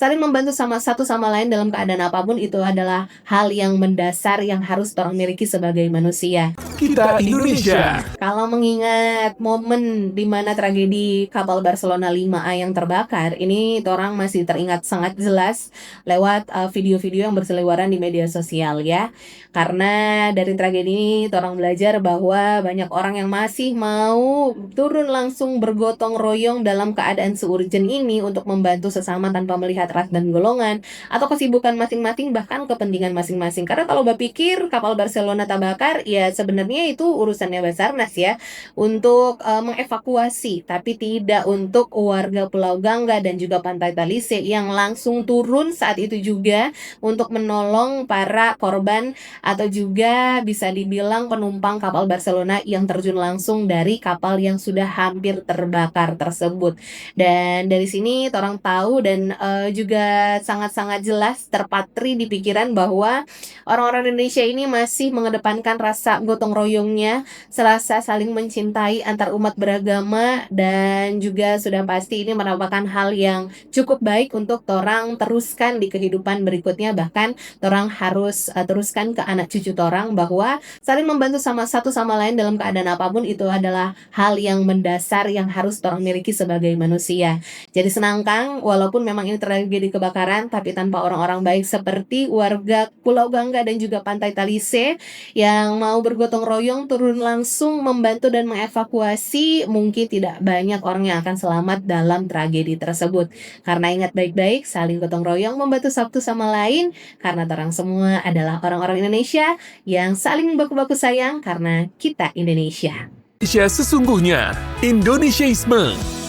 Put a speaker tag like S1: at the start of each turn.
S1: saling membantu satu sama lain dalam keadaan apapun itu adalah hal yang mendasar yang harus orang miliki sebagai manusia.
S2: Kita Indonesia.
S1: Kalau mengingat momen di mana tragedi kapal Barcelona 5A yang terbakar, ini orang masih teringat sangat jelas lewat video-video yang berseliweran di media sosial ya. Karena dari tragedi ini orang belajar bahwa banyak orang yang masih mau turun langsung bergotong royong dalam keadaan seurgent ini untuk membantu sesama tanpa melihat ras dan golongan atau kesibukan masing-masing bahkan kepentingan masing-masing. Karena kalau berpikir kapal Barcelona terbakar, ya sebenarnya itu urusannya Basarnas ya untuk mengevakuasi, tapi tidak untuk warga Pulau Gangga dan juga Pantai Talise yang langsung turun saat itu juga untuk menolong para korban atau juga bisa dibilang penumpang kapal Barcelona yang terjun langsung dari kapal yang sudah hampir terbakar tersebut. Dan dari sini orang tahu dan juga sangat-sangat jelas terpatri di pikiran bahwa orang-orang Indonesia ini masih mengedepankan rasa gotong royongnya, serasa saling mencintai antar umat beragama, dan juga sudah pasti ini merupakan hal yang cukup baik untuk orang teruskan di kehidupan berikutnya. Bahkan orang harus teruskan ke anak cucu orang bahwa saling membantu satu sama lain dalam keadaan apapun itu adalah hal yang mendasar yang harus orang miliki sebagai manusia. Jadi senang Kang, walaupun memang ini tragedi kebakaran, tapi tanpa orang-orang baik seperti warga Pulau Gangga dan juga Pantai Talise yang mau bergotong royong turun langsung membantu dan mengevakuasi, mungkin tidak banyak orang yang akan selamat dalam tragedi tersebut. Karena ingat baik-baik, saling gotong royong membantu satu sama lain, karena orang semua adalah orang-orang Indonesia yang saling baku-baku sayang karena kita Indonesia.
S2: Indonesia sesungguhnya Indonesiaisme.